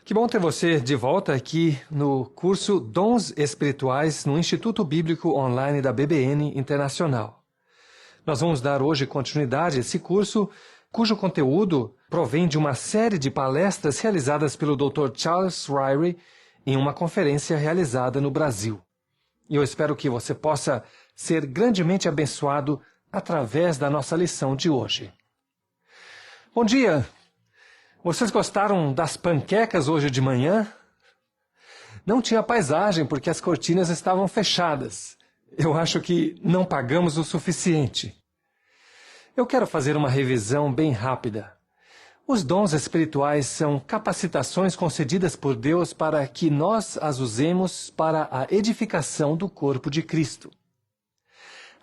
Que bom ter você de volta aqui no curso Dons Espirituais no Instituto Bíblico Online da BBN Internacional. Nós vamos dar hoje continuidade a esse curso, cujo conteúdo provém de uma série de palestras realizadas pelo Dr. Charles Ryrie em uma conferência realizada no Brasil. E eu espero que você possa ser grandemente abençoado através da nossa lição de hoje. Bom dia! Vocês gostaram das panquecas hoje de manhã? Não tinha paisagem porque as cortinas estavam fechadas. Eu acho que não pagamos o suficiente. Eu quero fazer uma revisão bem rápida. Os dons espirituais são capacitações concedidas por Deus para que nós as usemos para a edificação do corpo de Cristo.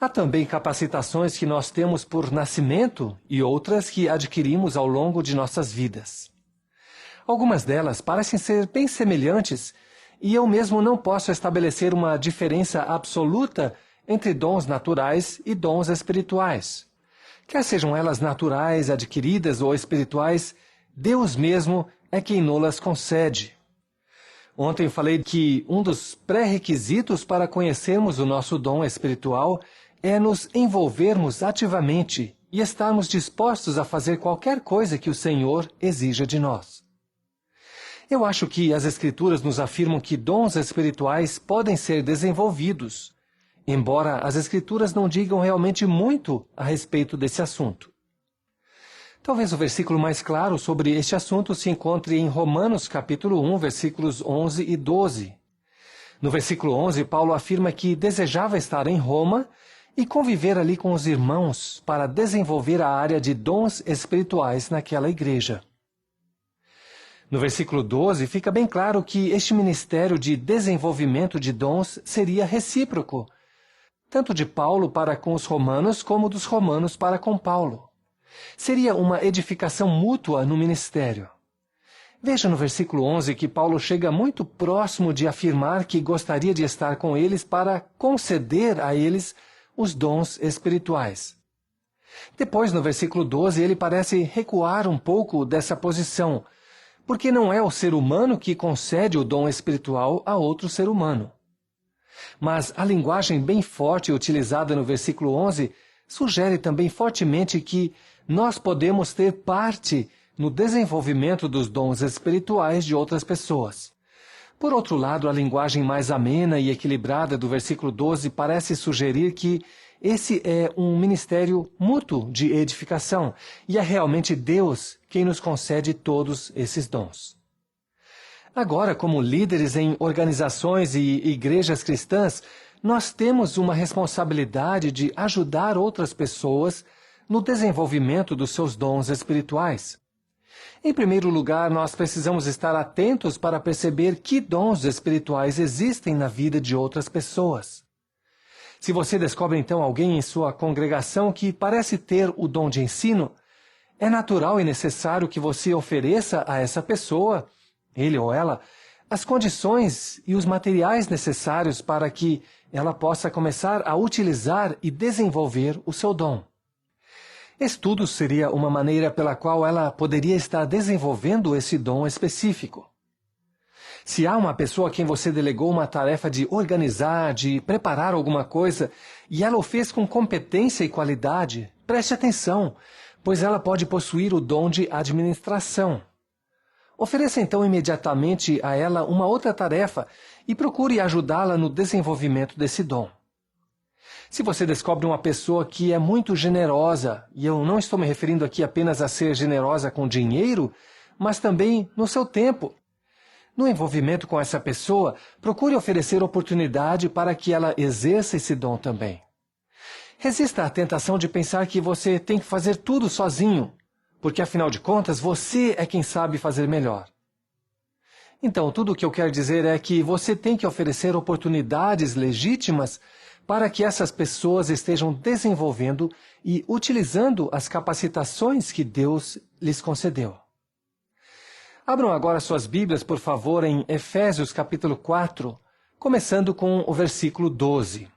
Há também capacitações que nós temos por nascimento e outras que adquirimos ao longo de nossas vidas. Algumas delas parecem ser bem semelhantes e eu mesmo não posso estabelecer uma diferença absoluta entre dons naturais e dons espirituais. Quer sejam elas naturais, adquiridas ou espirituais, Deus mesmo é quem nos-las concede. Ontem falei que um dos pré-requisitos para conhecermos o nosso dom espiritual é nos envolvermos ativamente e estarmos dispostos a fazer qualquer coisa que o Senhor exija de nós. Eu acho que as Escrituras nos afirmam que dons espirituais podem ser desenvolvidos, embora as Escrituras não digam realmente muito a respeito desse assunto. Talvez o versículo mais claro sobre este assunto se encontre em Romanos capítulo 1, versículos 11 e 12. No versículo 11, Paulo afirma que desejava estar em Roma e conviver ali com os irmãos para desenvolver a área de dons espirituais naquela igreja. No versículo 12, fica bem claro que este ministério de desenvolvimento de dons seria recíproco, tanto de Paulo para com os romanos como dos romanos para com Paulo. Seria uma edificação mútua no ministério. Veja no versículo 11 que Paulo chega muito próximo de afirmar que gostaria de estar com eles para conceder a eles os dons espirituais. Depois, no versículo 12, ele parece recuar um pouco dessa posição, porque não é o ser humano que concede o dom espiritual a outro ser humano. Mas a linguagem bem forte utilizada no versículo 11 sugere também fortemente que nós podemos ter parte no desenvolvimento dos dons espirituais de outras pessoas. Por outro lado, a linguagem mais amena e equilibrada do versículo 12 parece sugerir que esse é um ministério mútuo de edificação e é realmente Deus quem nos concede todos esses dons. Agora, como líderes em organizações e igrejas cristãs, nós temos uma responsabilidade de ajudar outras pessoas no desenvolvimento dos seus dons espirituais. Em primeiro lugar, nós precisamos estar atentos para perceber que dons espirituais existem na vida de outras pessoas. Se você descobre então alguém em sua congregação que parece ter o dom de ensino, é natural e necessário que você ofereça a essa pessoa, ele ou ela, as condições e os materiais necessários para que ela possa começar a utilizar e desenvolver o seu dom. Estudo seria uma maneira pela qual ela poderia estar desenvolvendo esse dom específico. Se há uma pessoa a quem você delegou uma tarefa de organizar, de preparar alguma coisa, e ela o fez com competência e qualidade, preste atenção, pois ela pode possuir o dom de administração. Ofereça então imediatamente a ela uma outra tarefa e procure ajudá-la no desenvolvimento desse dom. Se você descobre uma pessoa que é muito generosa, e eu não estou me referindo aqui apenas a ser generosa com dinheiro, mas também no seu tempo. No envolvimento com essa pessoa, procure oferecer oportunidade para que ela exerça esse dom também. Resista à tentação de pensar que você tem que fazer tudo sozinho, porque afinal de contas você é quem sabe fazer melhor. Então, tudo o que eu quero dizer é que você tem que oferecer oportunidades legítimas para que essas pessoas estejam desenvolvendo e utilizando as capacitações que Deus lhes concedeu. Abram agora suas Bíblias, por favor, em Efésios capítulo 4, começando com o versículo 12.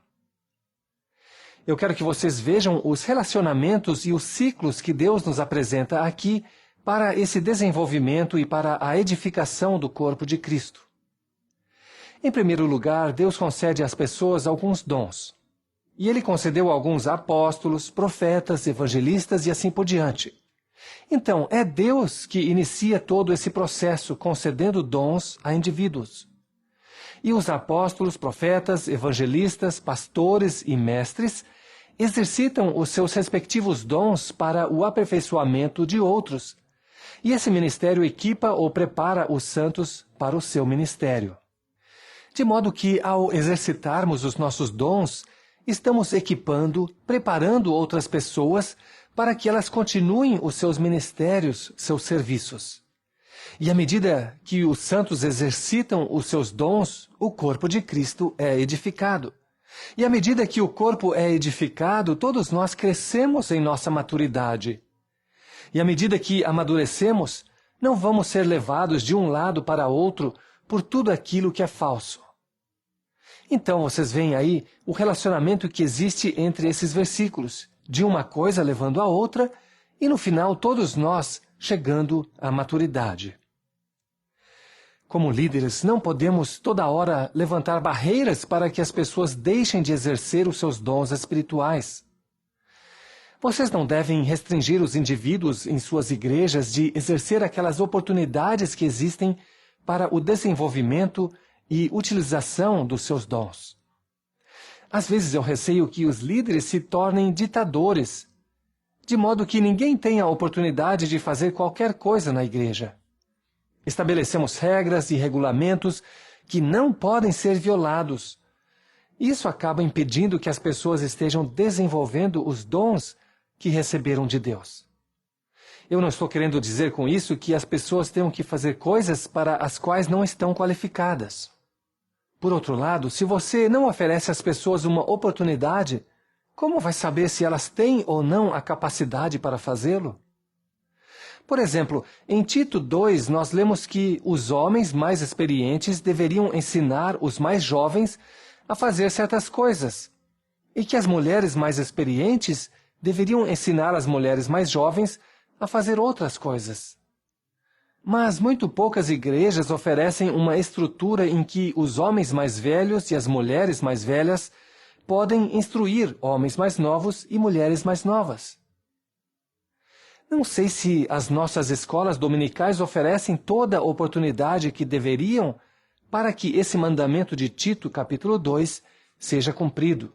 Eu quero que vocês vejam os relacionamentos e os ciclos que Deus nos apresenta aqui para esse desenvolvimento e para a edificação do corpo de Cristo. Em primeiro lugar, Deus concede às pessoas alguns dons. E Ele concedeu alguns apóstolos, profetas, evangelistas e assim por diante. Então, é Deus que inicia todo esse processo, concedendo dons a indivíduos. E os apóstolos, profetas, evangelistas, pastores e mestres exercitam os seus respectivos dons para o aperfeiçoamento de outros. E esse ministério equipa ou prepara os santos para o seu ministério. De modo que, ao exercitarmos os nossos dons, estamos equipando, preparando outras pessoas para que elas continuem os seus ministérios, seus serviços. E à medida que os santos exercitam os seus dons, o corpo de Cristo é edificado. E à medida que o corpo é edificado, todos nós crescemos em nossa maturidade. E à medida que amadurecemos, não vamos ser levados de um lado para outro por tudo aquilo que é falso. Então, vocês veem aí o relacionamento que existe entre esses versículos, de uma coisa levando a outra, e no final todos nós chegando à maturidade. Como líderes, não podemos toda hora levantar barreiras para que as pessoas deixem de exercer os seus dons espirituais. Vocês não devem restringir os indivíduos em suas igrejas de exercer aquelas oportunidades que existem para o desenvolvimento e utilização dos seus dons. Às vezes eu receio que os líderes se tornem ditadores, de modo que ninguém tenha a oportunidade de fazer qualquer coisa na igreja. Estabelecemos regras e regulamentos que não podem ser violados. Isso acaba impedindo que as pessoas estejam desenvolvendo os dons que receberam de Deus. Eu não estou querendo dizer com isso que as pessoas tenham que fazer coisas para as quais não estão qualificadas. Por outro lado, se você não oferece às pessoas uma oportunidade, como vai saber se elas têm ou não a capacidade para fazê-lo? Por exemplo, em Tito 2, nós lemos que os homens mais experientes deveriam ensinar os mais jovens a fazer certas coisas, e que as mulheres mais experientes deveriam ensinar as mulheres mais jovens a fazer outras coisas. Mas muito poucas igrejas oferecem uma estrutura em que os homens mais velhos e as mulheres mais velhas podem instruir homens mais novos e mulheres mais novas. Não sei se as nossas escolas dominicais oferecem toda a oportunidade que deveriam para que esse mandamento de Tito, capítulo 2, seja cumprido.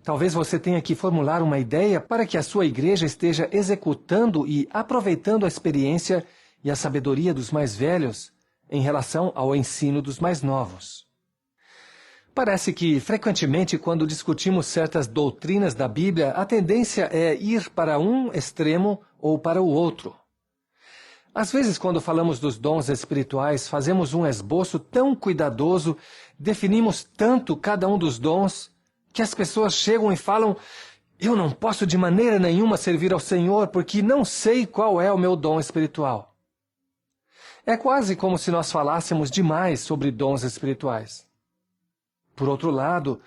Talvez você tenha que formular uma ideia para que a sua igreja esteja executando e aproveitando a experiência e a sabedoria dos mais velhos em relação ao ensino dos mais novos. Parece que, frequentemente, quando discutimos certas doutrinas da Bíblia, a tendência é ir para um extremo ou para o outro. Às vezes, quando falamos dos dons espirituais, fazemos um esboço tão cuidadoso, definimos tanto cada um dos dons, que as pessoas chegam e falam: eu não posso de maneira nenhuma servir ao Senhor porque não sei qual é o meu dom espiritual. É quase como se nós falássemos demais sobre dons espirituais. Por outro lado,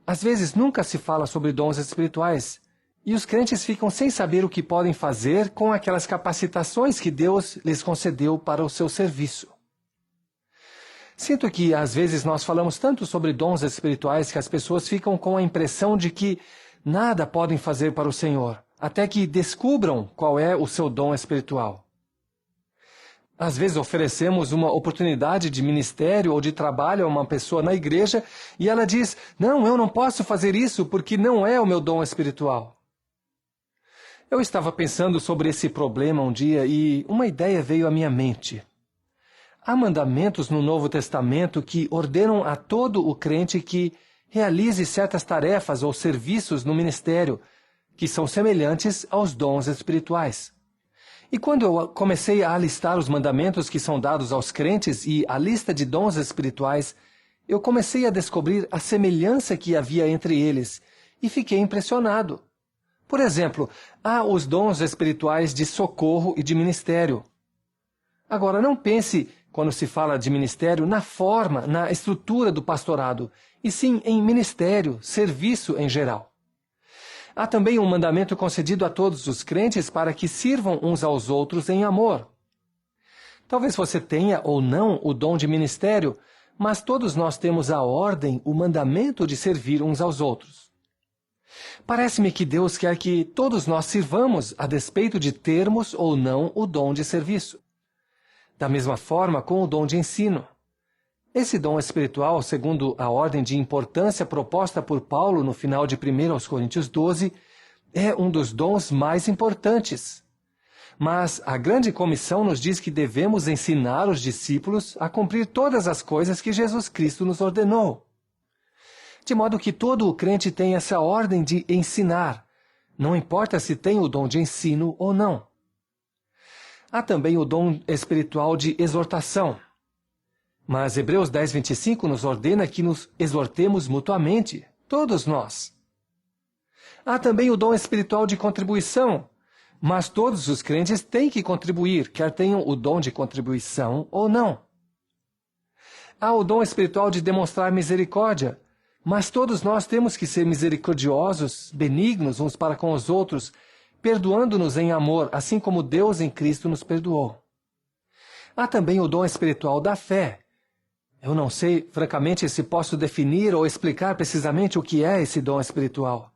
às vezes nunca se fala sobre dons espirituais, e os crentes ficam sem saber o que podem fazer com aquelas capacitações que Deus lhes concedeu para o seu serviço. Sinto que, às vezes, nós falamos tanto sobre dons espirituais que as pessoas ficam com a impressão de que nada podem fazer para o Senhor, até que descubram qual é o seu dom espiritual. Às vezes oferecemos uma oportunidade de ministério ou de trabalho a uma pessoa na igreja e ela diz: não, eu não posso fazer isso porque não é o meu dom espiritual. Eu estava pensando sobre esse problema um dia e uma ideia veio à minha mente. Há mandamentos no Novo Testamento que ordenam a todo o crente que realize certas tarefas ou serviços no ministério, que são semelhantes aos dons espirituais. E quando eu comecei a listar os mandamentos que são dados aos crentes e a lista de dons espirituais, eu comecei a descobrir a semelhança que havia entre eles e fiquei impressionado. Por exemplo, há os dons espirituais de socorro e de ministério. Agora, não pense, quando se fala de ministério, na forma, na estrutura do pastorado, e sim em ministério, serviço em geral. Há também um mandamento concedido a todos os crentes para que sirvam uns aos outros em amor. Talvez você tenha ou não o dom de ministério, mas todos nós temos a ordem, o mandamento de servir uns aos outros. Parece-me que Deus quer que todos nós sirvamos a despeito de termos ou não o dom de serviço. Da mesma forma com o dom de ensino. Esse dom espiritual, segundo a ordem de importância proposta por Paulo no final de 1 aos Coríntios 12, é um dos dons mais importantes. Mas a grande comissão nos diz que devemos ensinar os discípulos a cumprir todas as coisas que Jesus Cristo nos ordenou. De modo que todo o crente tem essa ordem de ensinar, não importa se tem o dom de ensino ou não. Há também o dom espiritual de exortação. Mas Hebreus 10, 25 nos ordena que nos exortemos mutuamente, todos nós. Há também o dom espiritual de contribuição, mas todos os crentes têm que contribuir, quer tenham o dom de contribuição ou não. Há o dom espiritual de demonstrar misericórdia, mas todos nós temos que ser misericordiosos, benignos uns para com os outros, perdoando-nos em amor, assim como Deus em Cristo nos perdoou. Há também o dom espiritual da fé. Eu não sei, francamente, se posso definir ou explicar precisamente o que é esse dom espiritual.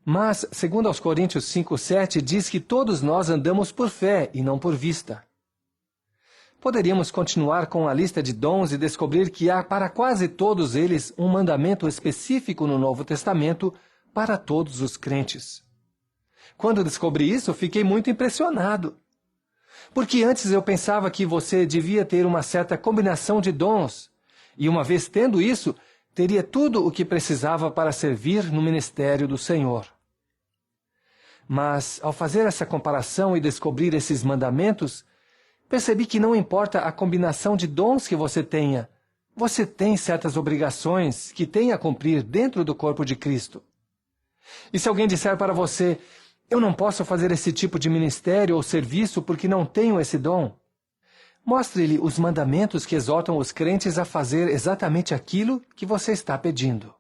Mas, segundo aos Coríntios 5:7, diz que todos nós andamos por fé e não por vista. Poderíamos continuar com a lista de dons e descobrir que há para quase todos eles um mandamento específico no Novo Testamento para todos os crentes. Quando descobri isso, fiquei muito impressionado. Porque antes eu pensava que você devia ter uma certa combinação de dons, e uma vez tendo isso, teria tudo o que precisava para servir no ministério do Senhor. Mas, ao fazer essa comparação e descobrir esses mandamentos, percebi que não importa a combinação de dons que você tenha, você tem certas obrigações que tem a cumprir dentro do corpo de Cristo. E se alguém disser para você, eu não posso fazer esse tipo de ministério ou serviço porque não tenho esse dom, mostre-lhe os mandamentos que exortam os crentes a fazer exatamente aquilo que você está pedindo.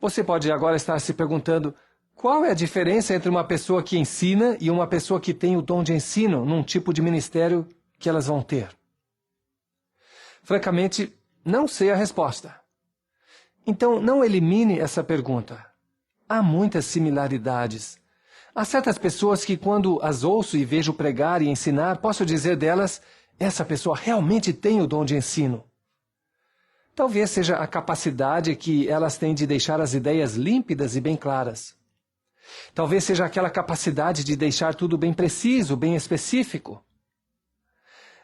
Você pode agora estar se perguntando, qual é a diferença entre uma pessoa que ensina e uma pessoa que tem o dom de ensino num tipo de ministério que elas vão ter? Francamente, não sei a resposta. Então, não elimine essa pergunta. Há muitas similaridades. Há certas pessoas que, quando as ouço e vejo pregar e ensinar, posso dizer delas, essa pessoa realmente tem o dom de ensino. Talvez seja a capacidade que elas têm de deixar as ideias límpidas e bem claras. Talvez seja aquela capacidade de deixar tudo bem preciso, bem específico.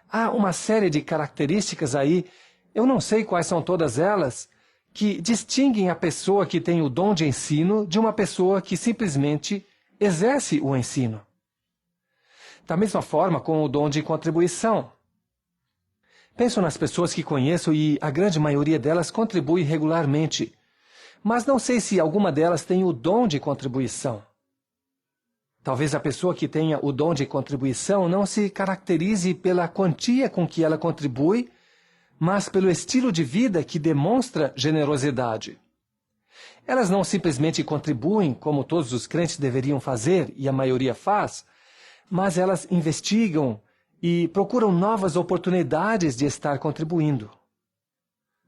Há uma série de características aí, eu não sei quais são todas elas, que distinguem a pessoa que tem o dom de ensino de uma pessoa que simplesmente exerce o ensino. Da mesma forma com o dom de contribuição. Penso nas pessoas que conheço e a grande maioria delas contribui regularmente, mas não sei se alguma delas tem o dom de contribuição. Talvez a pessoa que tenha o dom de contribuição não se caracterize pela quantia com que ela contribui, mas pelo estilo de vida que demonstra generosidade. Elas não simplesmente contribuem, como todos os crentes deveriam fazer, e a maioria faz, mas elas investigam e procuram novas oportunidades de estar contribuindo.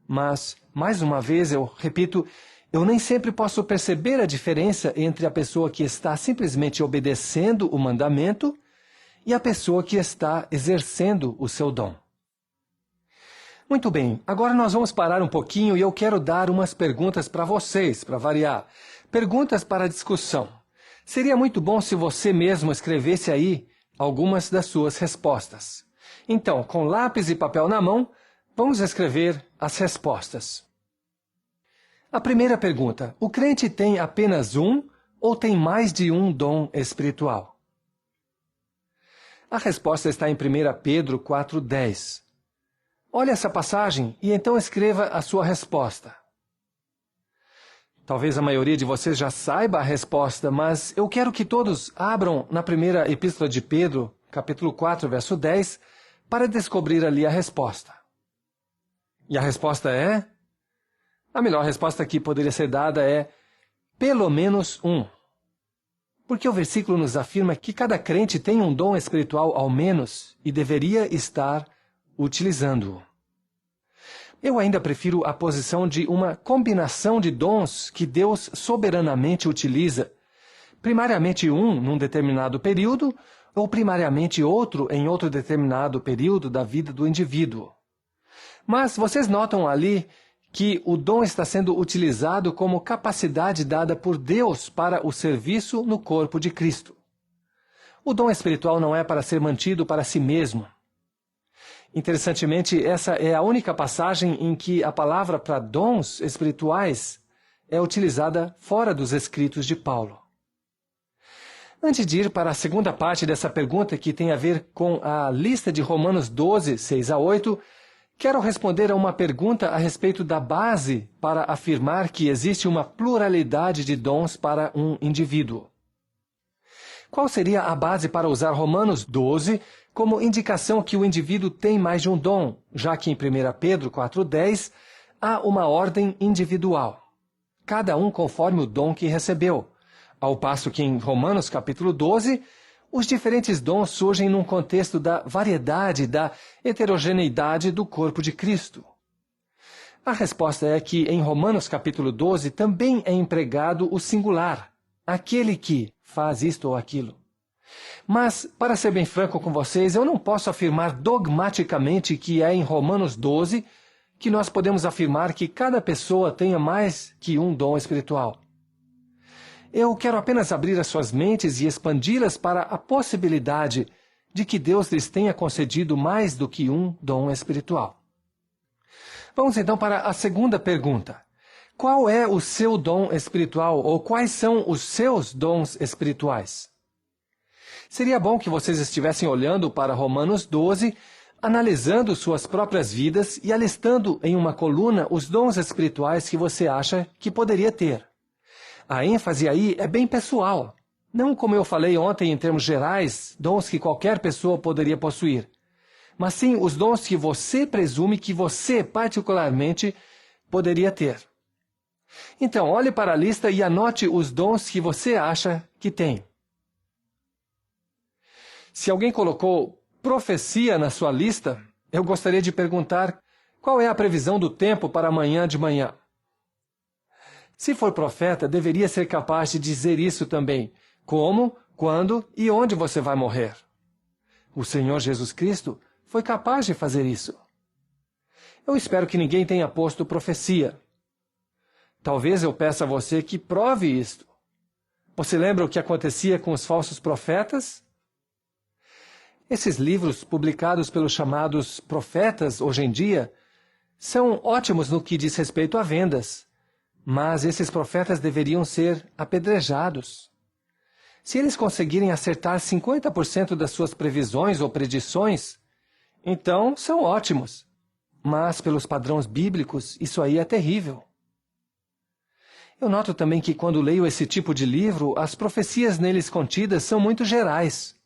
Mas, mais uma vez, eu repito, eu nem sempre posso perceber a diferença entre a pessoa que está simplesmente obedecendo o mandamento e a pessoa que está exercendo o seu dom. Muito bem, agora nós vamos parar um pouquinho e eu quero dar umas perguntas para vocês, para variar. Perguntas para discussão. Seria muito bom se você mesmo escrevesse aí algumas das suas respostas. Então, com lápis e papel na mão, vamos escrever as respostas. A primeira pergunta: o crente tem apenas um ou tem mais de um dom espiritual? A resposta está em 1 Pedro 4:10. Olhe essa passagem e então escreva a sua resposta. Talvez a maioria de vocês já saiba a resposta, mas eu quero que todos abram na primeira epístola de Pedro, capítulo 4, verso 10, para descobrir ali a resposta. E a resposta é? A melhor resposta que poderia ser dada é: pelo menos um. Porque o versículo nos afirma que cada crente tem um dom espiritual ao menos e deveria estar utilizando-o. Eu ainda prefiro a posição de uma combinação de dons que Deus soberanamente utiliza, primariamente um num determinado período, ou primariamente outro em outro determinado período da vida do indivíduo. Mas vocês notam ali que o dom está sendo utilizado como capacidade dada por Deus para o serviço no corpo de Cristo. O dom espiritual não é para ser mantido para si mesmo. Interessantemente, essa é a única passagem em que a palavra para dons espirituais é utilizada fora dos escritos de Paulo. Antes de ir para a segunda parte dessa pergunta, que tem a ver com a lista de Romanos 12, 6 a 8, quero responder a uma pergunta a respeito da base para afirmar que existe uma pluralidade de dons para um indivíduo. Qual seria a base para usar Romanos 12 como indicação que o indivíduo tem mais de um dom, já que em 1 Pedro 4,10 há uma ordem individual, cada um conforme o dom que recebeu, ao passo que em Romanos capítulo 12, os diferentes dons surgem num contexto da variedade, da heterogeneidade do corpo de Cristo. A resposta é que em Romanos capítulo 12 também é empregado o singular, aquele que faz isto ou aquilo. Mas, para ser bem franco com vocês, eu não posso afirmar dogmaticamente que é em Romanos 12 que nós podemos afirmar que cada pessoa tenha mais que um dom espiritual. Eu quero apenas abrir as suas mentes e expandi-las para a possibilidade de que Deus lhes tenha concedido mais do que um dom espiritual. Vamos então para a segunda pergunta. Qual é o seu dom espiritual ou quais são os seus dons espirituais? Seria bom que vocês estivessem olhando para Romanos 12, analisando suas próprias vidas e alistando em uma coluna os dons espirituais que você acha que poderia ter. A ênfase aí é bem pessoal. Não como eu falei ontem em termos gerais, dons que qualquer pessoa poderia possuir. Mas sim os dons que você presume que você particularmente poderia ter. Então, olhe para a lista e anote os dons que você acha que tem. Se alguém colocou profecia na sua lista, eu gostaria de perguntar qual é a previsão do tempo para amanhã de manhã. Se for profeta, deveria ser capaz de dizer isso também. Como, quando e onde você vai morrer. O Senhor Jesus Cristo foi capaz de fazer isso. Eu espero que ninguém tenha posto profecia. Talvez eu peça a você que prove isto. Você lembra o que acontecia com os falsos profetas? Esses livros, publicados pelos chamados profetas hoje em dia, são ótimos no que diz respeito a vendas, mas esses profetas deveriam ser apedrejados. Se eles conseguirem acertar 50% das suas previsões ou predições, então são ótimos. Mas, pelos padrões bíblicos, isso aí é terrível. Eu noto também que quando leio esse tipo de livro, as profecias neles contidas são muito gerais.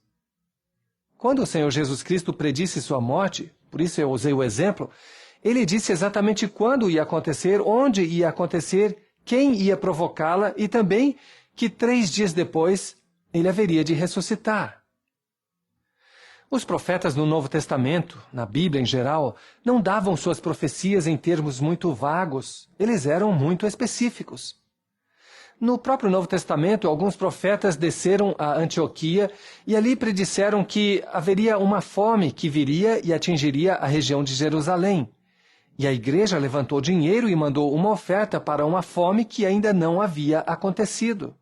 Quando o Senhor Jesus Cristo predisse sua morte, por isso eu usei o exemplo, ele disse exatamente quando ia acontecer, onde ia acontecer, quem ia provocá-la e também que 3 dias depois ele haveria de ressuscitar. Os profetas no Novo Testamento, na Bíblia em geral, não davam suas profecias em termos muito vagos, eles eram muito específicos. No próprio Novo Testamento, alguns profetas desceram a Antioquia e ali predisseram que haveria uma fome que viria e atingiria a região de Jerusalém. E a igreja levantou dinheiro e mandou uma oferta para uma fome que ainda não havia acontecido.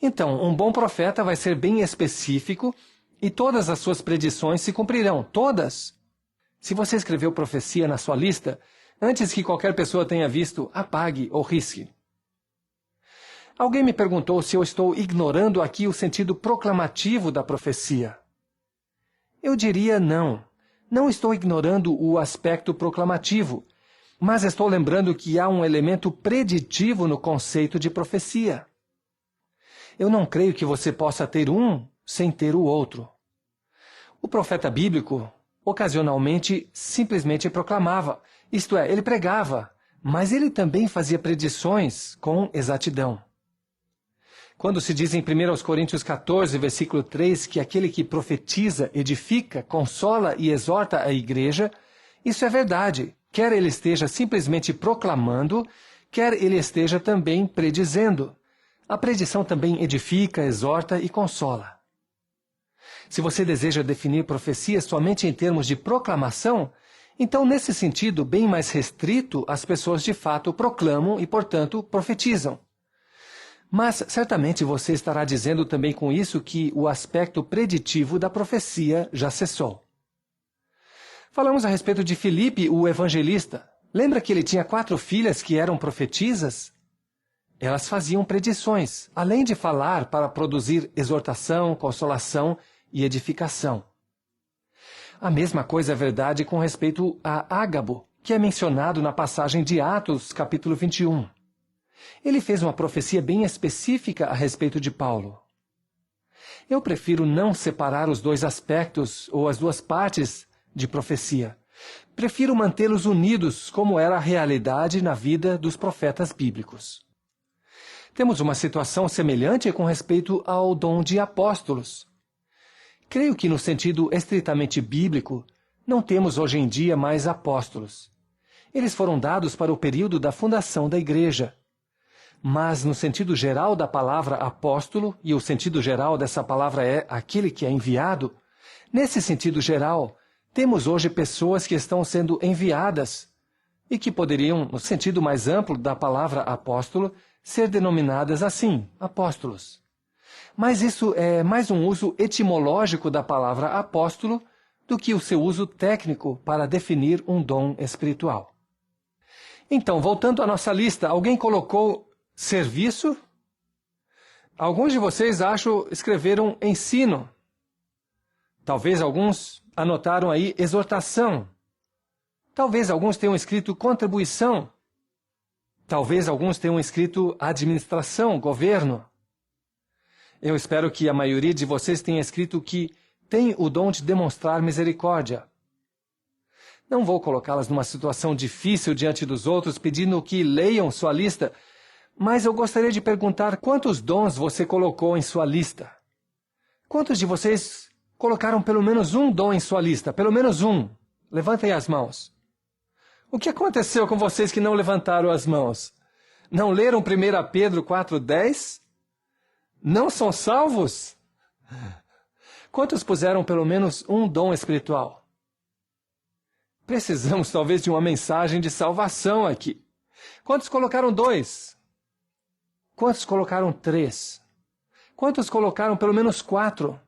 Então, um bom profeta vai ser bem específico e todas as suas predições se cumprirão, todas. Se você escreveu profecia na sua lista, antes que qualquer pessoa tenha visto, apague ou risque. Alguém me perguntou se eu estou ignorando aqui o sentido proclamativo da profecia. Eu diria não. Não estou ignorando o aspecto proclamativo, mas estou lembrando que há um elemento preditivo no conceito de profecia. Eu não creio que você possa ter um sem ter o outro. O profeta bíblico, ocasionalmente, simplesmente proclamava, isto é, ele pregava, mas ele também fazia predições com exatidão. Quando se diz em 1 Coríntios 14, versículo 3, que aquele que profetiza, edifica, consola e exorta a igreja, isso é verdade, quer ele esteja simplesmente proclamando, quer ele esteja também predizendo. A predição também edifica, exorta e consola. Se você deseja definir profecia somente em termos de proclamação, então, nesse sentido bem mais restrito, as pessoas de fato proclamam e, portanto, profetizam. Mas, certamente, você estará dizendo também com isso que o aspecto preditivo da profecia já cessou. Falamos a respeito de Filipe, o evangelista. Lembra que ele tinha 4 filhas que eram profetisas? Elas faziam predições, além de falar para produzir exortação, consolação e edificação. A mesma coisa é verdade com respeito a Ágabo, que é mencionado na passagem de Atos, capítulo 21. Ele fez uma profecia bem específica a respeito de Paulo. Eu prefiro não separar os dois aspectos ou as duas partes de profecia. Prefiro mantê-los unidos como era a realidade na vida dos profetas bíblicos. Temos uma situação semelhante com respeito ao dom de apóstolos. Creio que, no sentido estritamente bíblico, não temos hoje em dia mais apóstolos. Eles foram dados para o período da fundação da igreja. Mas, no sentido geral da palavra apóstolo, e o sentido geral dessa palavra é aquele que é enviado, nesse sentido geral, temos hoje pessoas que estão sendo enviadas e que poderiam, no sentido mais amplo da palavra apóstolo, ser denominadas assim, apóstolos. Mas isso é mais um uso etimológico da palavra apóstolo do que o seu uso técnico para definir um dom espiritual. Então, voltando à nossa lista, alguém colocou serviço? Alguns de vocês, acho, escreveram ensino. Talvez alguns anotaram aí exortação. Talvez alguns tenham escrito contribuição. Talvez alguns tenham escrito administração, governo. Eu espero que a maioria de vocês tenha escrito que tem o dom de demonstrar misericórdia. Não vou colocá-las numa situação difícil diante dos outros pedindo que leiam sua lista, mas eu gostaria de perguntar quantos dons você colocou em sua lista. Quantos de vocês colocaram pelo menos um dom em sua lista? Pelo menos um. Levantem as mãos. O que aconteceu com vocês que não levantaram as mãos? Não leram 1 Pedro 4:10? Não são salvos? Quantos puseram pelo menos um dom espiritual? Precisamos talvez de uma mensagem de salvação aqui. Quantos colocaram 2? Quantos colocaram 3? Quantos colocaram pelo menos 4?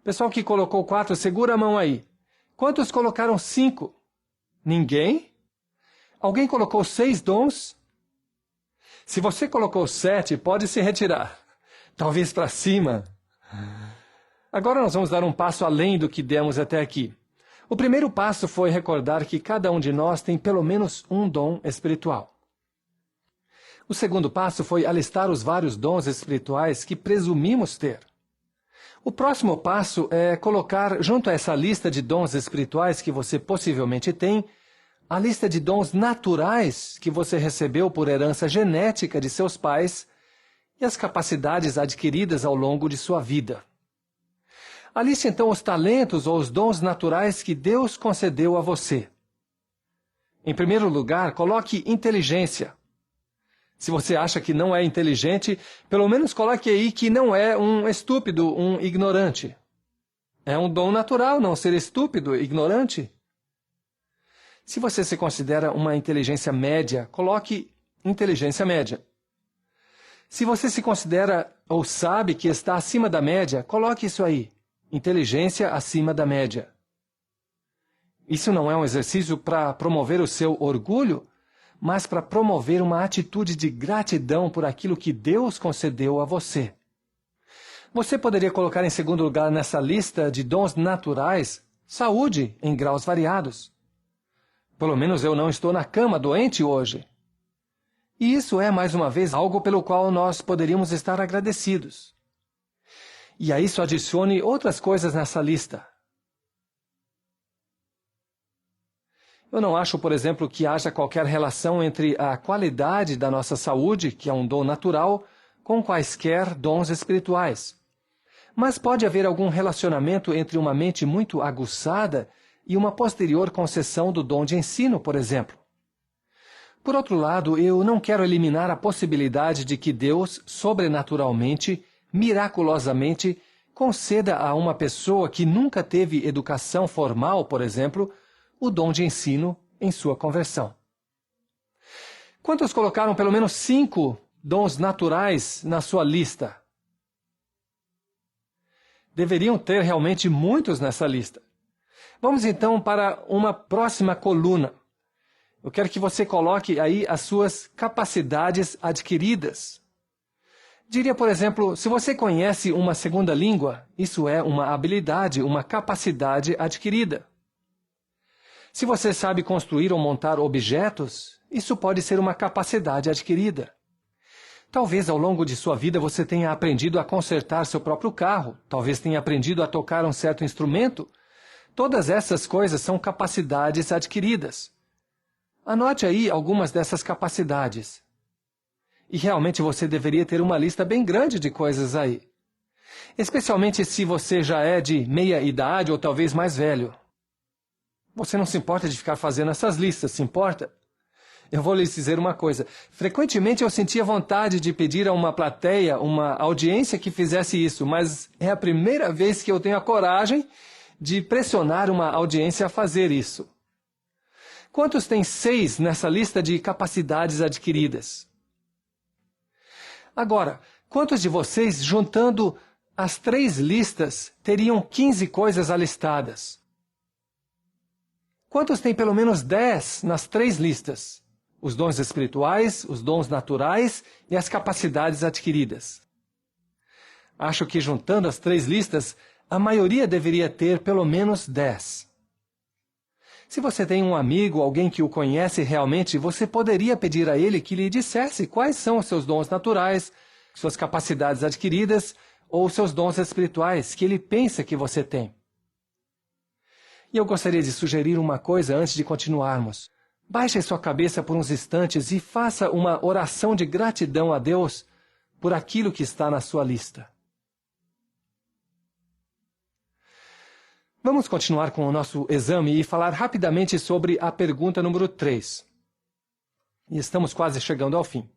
Pessoal que colocou 4, segura a mão aí. Quantos colocaram 5? Ninguém? Alguém colocou 6 dons? Se você colocou 7, pode se retirar. Talvez para cima. Agora nós vamos dar um passo além do que demos até aqui. O primeiro passo foi recordar que cada um de nós tem pelo menos um dom espiritual. O segundo passo foi alistar os vários dons espirituais que presumimos ter. O próximo passo é colocar junto a essa lista de dons espirituais que você possivelmente tem, a lista de dons naturais que você recebeu por herança genética de seus pais e as capacidades adquiridas ao longo de sua vida. Aliste então os talentos ou os dons naturais que Deus concedeu a você. Em primeiro lugar, coloque inteligência. Se você acha que não é inteligente, pelo menos coloque aí que não é um estúpido, um ignorante. É um dom natural não ser estúpido, ignorante. Se você se considera uma inteligência média, coloque inteligência média. Se você se considera ou sabe que está acima da média, coloque isso aí, inteligência acima da média. Isso não é um exercício para promover o seu orgulho, mas para promover uma atitude de gratidão por aquilo que Deus concedeu a você. Você poderia colocar em segundo lugar nessa lista de dons naturais, saúde em graus variados. Pelo menos eu não estou na cama doente hoje. E isso é, mais uma vez, algo pelo qual nós poderíamos estar agradecidos. E a isso adicione outras coisas nessa lista. Eu não acho, por exemplo, que haja qualquer relação entre a qualidade da nossa saúde, que é um dom natural, com quaisquer dons espirituais. Mas pode haver algum relacionamento entre uma mente muito aguçada e uma posterior concessão do dom de ensino, por exemplo. Por outro lado, eu não quero eliminar a possibilidade de que Deus, sobrenaturalmente, miraculosamente, conceda a uma pessoa que nunca teve educação formal, por exemplo, o dom de ensino em sua conversão. Quantos colocaram pelo menos 5 dons naturais na sua lista? Deveriam ter realmente muitos nessa lista. Vamos então para uma próxima coluna. Eu quero que você coloque aí as suas capacidades adquiridas. Diria, por exemplo, se você conhece uma segunda língua, isso é uma habilidade, uma capacidade adquirida. Se você sabe construir ou montar objetos, isso pode ser uma capacidade adquirida. Talvez ao longo de sua vida você tenha aprendido a consertar seu próprio carro, talvez tenha aprendido a tocar um certo instrumento. Todas essas coisas são capacidades adquiridas. Anote aí algumas dessas capacidades. E realmente você deveria ter uma lista bem grande de coisas aí. Especialmente se você já é de meia idade ou talvez mais velho. Você não se importa de ficar fazendo essas listas, se importa? Eu vou lhes dizer uma coisa. Frequentemente eu sentia vontade de pedir a uma plateia, uma audiência que fizesse isso, mas é a primeira vez que eu tenho a coragem de pressionar uma audiência a fazer isso. Quantos têm 6 nessa lista de capacidades adquiridas? Agora, quantos de vocês, juntando as 3 listas, teriam 15 coisas alistadas? Quantos têm pelo menos 10 nas 3 listas? Os dons espirituais, os dons naturais e as capacidades adquiridas. Acho que juntando as 3 listas, a maioria deveria ter pelo menos 10. Se você tem um amigo, alguém que o conhece realmente, você poderia pedir a ele que lhe dissesse quais são os seus dons naturais, suas capacidades adquiridas ou seus dons espirituais que ele pensa que você tem. E eu gostaria de sugerir uma coisa antes de continuarmos. Baixe sua cabeça por uns instantes e faça uma oração de gratidão a Deus por aquilo que está na sua lista. Vamos continuar com o nosso exame e falar rapidamente sobre a pergunta número 3. E estamos quase chegando ao fim.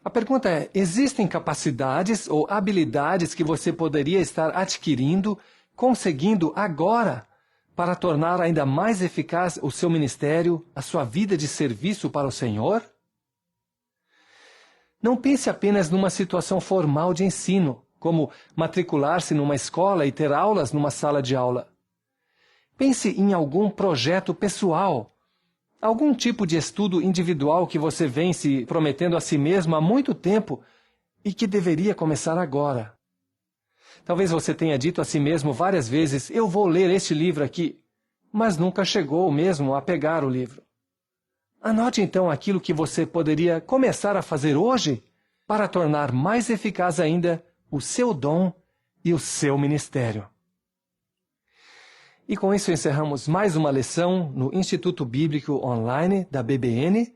A pergunta é: existem capacidades ou habilidades que você poderia estar adquirindo, conseguindo agora, para tornar ainda mais eficaz o seu ministério, a sua vida de serviço para o Senhor? Não pense apenas numa situação formal de ensino, como matricular-se numa escola e ter aulas numa sala de aula. Pense em algum projeto pessoal, algum tipo de estudo individual que você vem se prometendo a si mesmo há muito tempo e que deveria começar agora. Talvez você tenha dito a si mesmo várias vezes: eu vou ler este livro aqui, mas nunca chegou mesmo a pegar o livro. Anote então aquilo que você poderia começar a fazer hoje para tornar mais eficaz ainda o seu dom e o seu ministério. E com isso encerramos mais uma lição no Instituto Bíblico Online da BBN,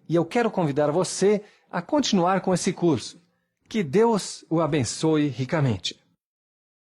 e eu quero convidar você a continuar com esse curso. Que Deus o abençoe ricamente.